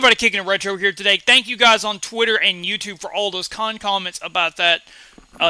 everybody, Kicking It Retro here today. Thank you guys on Twitter and YouTube for all those comments about that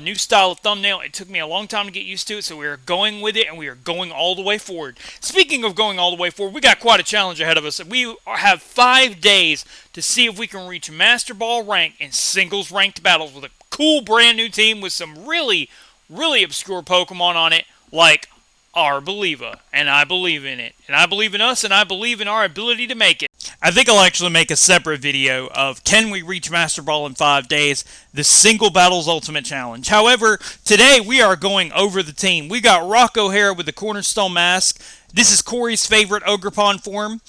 new style of thumbnail. It took me a long time to get used to it, so we are going with it, and we are going all the way forward. Speaking of going all the way forward, we got quite a challenge ahead of us. We have 5 days to see if we can reach Master Ball rank in singles ranked battles with a cool brand new team with some really, really obscure Pokemon on it, like Arboliva, and I believe in it, and I believe in us, and I believe in our ability to make it. I think I'll actually make a separate video of can we reach Master Ball in 5 days, the Single Battles Ultimate Challenge. However, today we are going over the team. We got Rock O'Hara with the Cornerstone Mask. This is Corey's favorite Ogerpon form.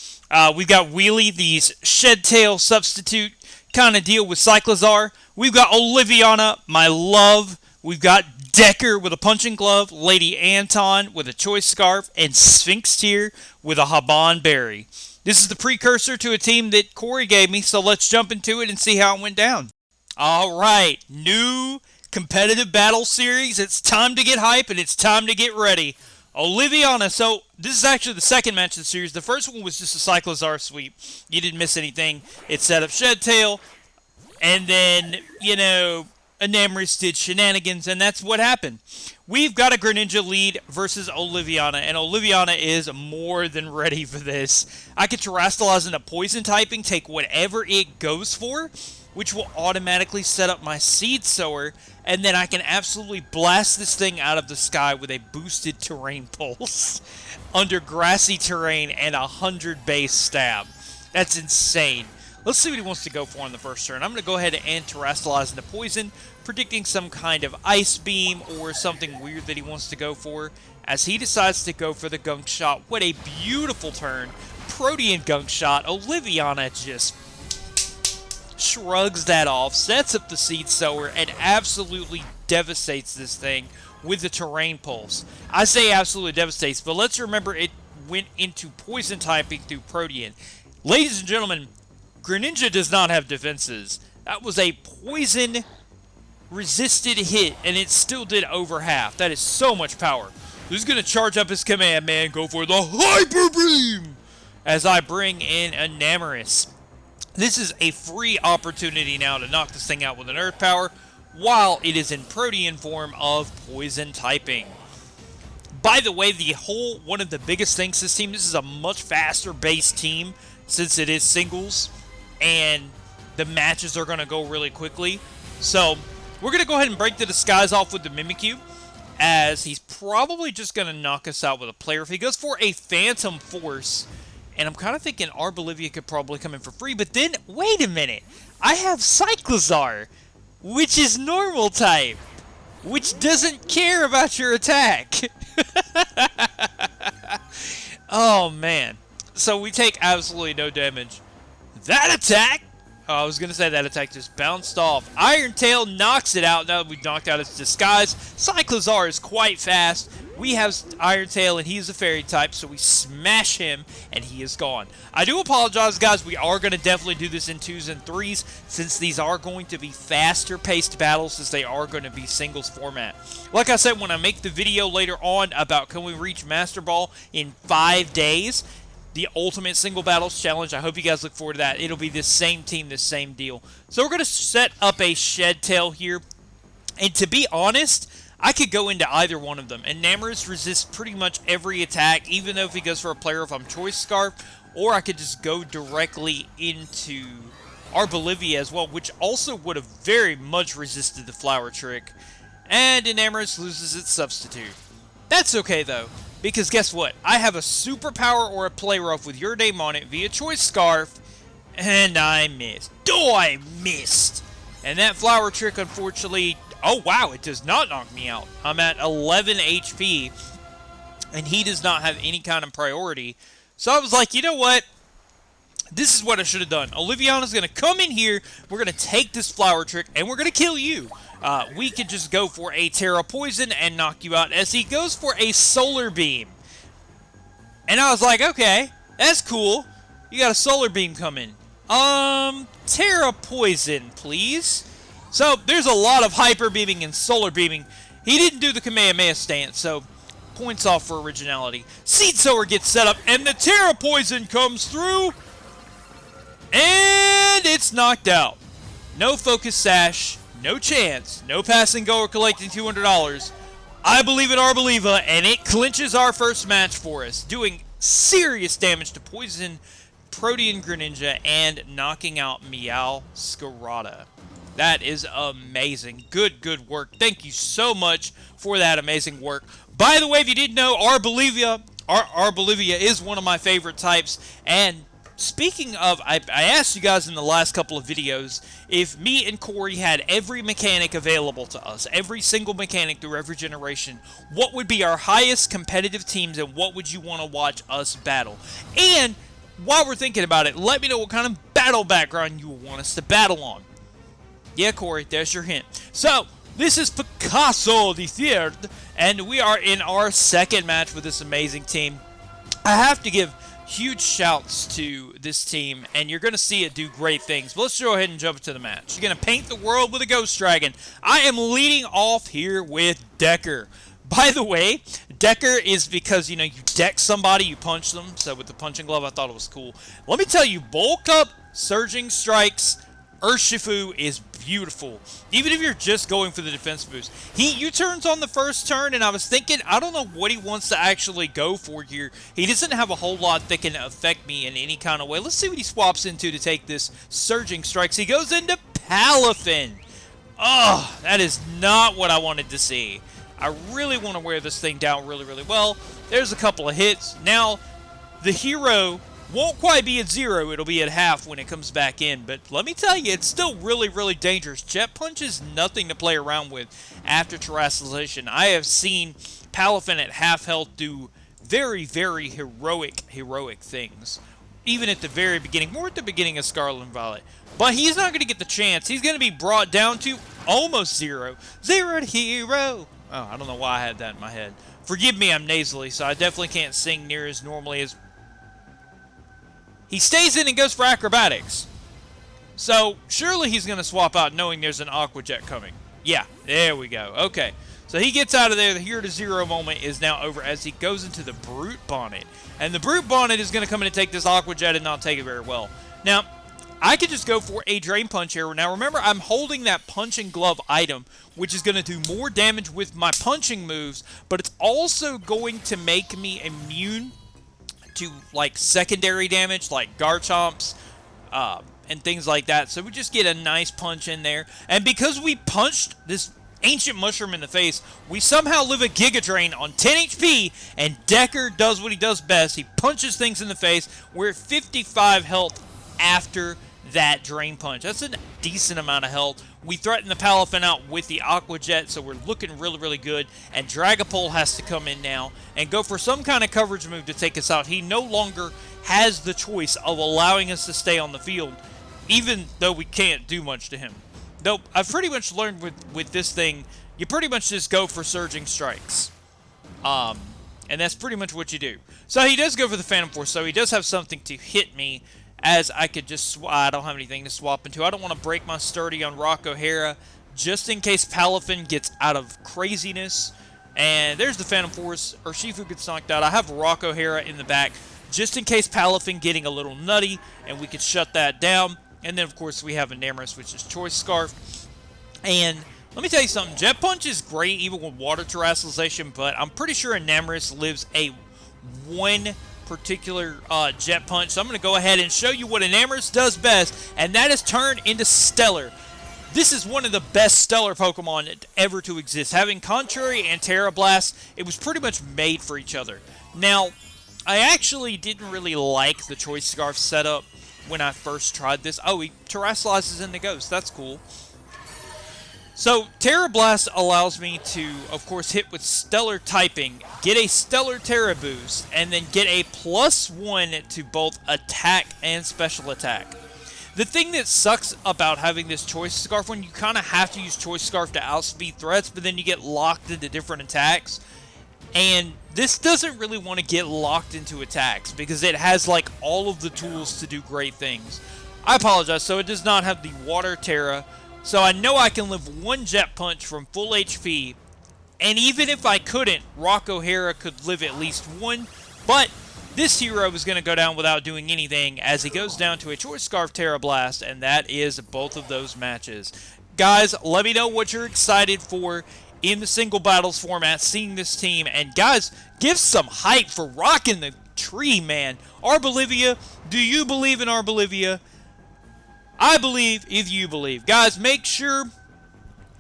We've got Wheelie, the Shed Tail substitute kind of deal with Cyclizar. We've got Oliviana, my love. We've got Decker with a punching glove, Lady Anton with a choice scarf, and Sphinx Tear with a Haban Berry. This is the precursor to a team that Corey gave me, so let's jump into it and see how it went down. Alright, new competitive battle series. It's time to get hype and it's time to get ready. Oliviana, so this is actually the second match of the series. The first one was just a Cyclizar sweep. You didn't miss anything. It set up Shed Tail, and then, Enamorous did shenanigans, and that's what happened. We've got a Greninja lead versus Oliviana, and Oliviana is more than ready for this. I can Terrastallize into Poison typing, take whatever it goes for, which will automatically set up my Seed Sower, and then I can absolutely blast this thing out of the sky with a boosted Terrain Pulse under grassy terrain and 100 base stab. That's insane. Let's see what he wants to go for on the first turn. I'm going to go ahead and Terrastallize into Poison, predicting some kind of Ice Beam or something weird that he wants to go for. As he decides to go for the Gunk Shot, what a beautiful turn. Protean Gunk Shot. Oliviana just shrugs that off, sets up the Seed Sower, and absolutely devastates this thing with the Terrain Pulse. I say absolutely devastates, but let's remember it went into Poison typing through Protean. Ladies and gentlemen, Greninja does not have defenses. That was a poison resisted hit, and it still did over half. That is so much power. Who's going to charge up his command, man? Go for the Hyper Beam! As I bring in Enamorous. This is a free opportunity now to knock this thing out with an Earth Power, while it is in Protean form of Poison typing. By the way, one of the biggest things this team, this is a much faster base team, since it is singles, and the matches are going to go really quickly. So, we're going to go ahead and break the disguise off with the Mimikyu, as he's probably just going to knock us out with a player. If he goes for a Phantom Force, and I'm kind of thinking Arbolivia could probably come in for free, but then, wait a minute, I have Cyclizar, which is normal type, which doesn't care about your attack. Oh, man. So we take absolutely no damage. That attack! Oh, I was going to say that attack just bounced off. Iron Tail knocks it out now that we've knocked out its disguise. Cyclizar is quite fast. We have Iron Tail, and he's a fairy type, so we smash him, and he is gone. I do apologize, guys. We are going to definitely do this in 2s and 3s, since these are going to be faster-paced battles, since they are going to be singles format. Like I said, when I make the video later on about can we reach Master Ball in 5 days, the Ultimate Single Battles Challenge, I hope you guys look forward to that. It'll be the same team, the same deal. So we're going to set up a Shed Tail here. And to be honest, I could go into either one of them. Enamorous resists pretty much every attack, even though if he goes for a player if I'm Choice Scarf. Or I could just go directly into Arbolivia as well, which also would have very much resisted the Flower Trick. And Enamorous loses its substitute. That's okay, though. Because guess what? I have a superpower or a play rough with your name on it via Choice Scarf, and I missed. Oh, I missed! And that Flower Trick, unfortunately, oh wow, it does not knock me out. I'm at 11 HP, and he does not have any kind of priority. So I was like, you know what? This is what I should have done. Oliviana's going to come in here, we're going to take this Flower Trick, and we're going to kill you. We could just go for a Terra Poison and knock you out as he goes for a Solar Beam. And I was like, okay, that's cool. You got a Solar Beam coming. Terra Poison, please. So, there's a lot of Hyper Beaming and Solar Beaming. He didn't do the Kamehameha stance, so points off for originality. Seed Sower gets set up, and the Terra Poison comes through. And it's knocked out. No focus sash, no chance, no passing go or collecting $200. I believe in Arboliva, and it clinches our first match for us, doing serious damage to Poison, Protean Greninja, and knocking out Meowscarada. That is amazing. Good work. Thank you so much for that amazing work. By the way, if you didn't know, Arbolivia is one of my favorite types, and speaking of, I asked you guys in the last couple of videos if me and Corey had every mechanic available to us, every single mechanic through every generation, what would be our highest competitive teams and what would you want to watch us battle? And while we're thinking about it, let me know what kind of battle background you want us to battle on. Yeah, Corey, there's your hint. So, this is Picasso the Third, and we are in our second match with this amazing team. I have to give huge shouts to this team, and you're going to see it do great things. But let's go ahead and jump into the match. You're going to paint the world with a Ghost Dragon. I am leading off here with Decker. By the way, Decker is because, you deck somebody, you punch them. So with the punching glove, I thought it was cool. Let me tell you, bulk up, surging strikes, Urshifu is beautiful. Even if you're just going for the defense boost. He U-turns on the first turn, and I was thinking, I don't know what he wants to actually go for here. He doesn't have a whole lot that can affect me in any kind of way. Let's see what he swaps into to take this surging strikes. He goes into Palafin. Oh, that is not what I wanted to see. I really want to wear this thing down really well. There's a couple of hits. Now, the hero won't quite be at 0, it'll be at half when it comes back in, but let me tell you, it's still really dangerous. Jet Punch is nothing to play around with after Terastallization. I have seen Palafin at half health do very heroic things, even at the very beginning, more at the beginning of Scarlet and Violet. But he's not going to get the chance. He's going to be brought down to almost 0. 0 to hero. Oh, I don't know why I had that in my head. Forgive me, I'm nasally, so I definitely can't sing near as normally as... He stays in and goes for acrobatics. So, surely he's going to swap out knowing there's an Aqua Jet coming. Yeah, there we go. Okay. So he gets out of there. The Hero to 0 moment is now over as he goes into the Brute Bonnet. And the Brute Bonnet is going to come in and take this Aqua Jet and not take it very well. Now, I could just go for a Drain Punch here. Now, remember, I'm holding that Punching Glove item, which is going to do more damage with my punching moves, but it's also going to make me immune to like secondary damage like Garchomps and things like that. So we just get a nice punch in there. And because we punched this ancient mushroom in the face, we somehow live a Giga Drain on 10 HP, and Decker does what he does best. He punches things in the face. We're at 55 health after that Drain Punch. That's a decent amount of health. We threaten the Palafin out with the Aqua Jet, so we're looking really good. And Dragapult has to come in now and go for some kind of coverage move to take us out. He no longer has the choice of allowing us to stay on the field, even though we can't do much to him. Though, I've pretty much learned with this thing, you pretty much just go for surging strikes. And that's pretty much what you do. So he does go for the Phantom Force, so he does have something to hit me, as I could just I don't have anything to swap into. I don't want to break my sturdy on Rock O'Hara, just in case Palafin gets out of craziness. And there's the Phantom Force. Urshifu gets knocked out. I have Rock O'Hara in the back, just in case Palafin getting a little nutty, and we could shut that down. And then, of course, we have a Namorous, which is Choice Scarf. And let me tell you something. Jet Punch is great, even with Water Terastallization, but I'm pretty sure a Namorous lives a one particular Jet Punch. So I'm going to go ahead and show you what Enamorous does best, and that is turn into Stellar. This is one of the best Stellar Pokemon ever to exist. Having Contrary and Terra Blast, it was pretty much made for each other. Now, I actually didn't really like the Choice Scarf setup when I first tried this. Oh, he Terrastallizes into Ghost. That's cool. So, Terra Blast allows me to, of course, hit with Stellar typing, get a Stellar Terra boost, and then get a +1 to both attack and special attack. The thing that sucks about having this Choice Scarf, when you kind of have to use Choice Scarf to outspeed threats, but then you get locked into different attacks. And this doesn't really want to get locked into attacks, because it has, like, all of the tools to do great things. I apologize, so it does not have the Water Terra. So I know I can live one Jet Punch from full HP, and even if I couldn't, Rock O'Hara could live at least one, but this hero is going to go down without doing anything as he goes down to a Choice Scarf Terra Blast, and that is both of those matches. Guys, let me know what you're excited for in the single battles format, seeing this team. And guys, give some hype for rocking the tree, man. Arbolivia, do you believe in Arbolivia? I believe if you believe. Guys, make sure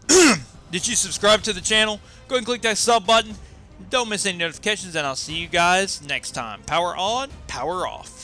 that you subscribe to the channel. Go ahead and click that sub button. Don't miss any notifications, and I'll see you guys next time. Power on, power off.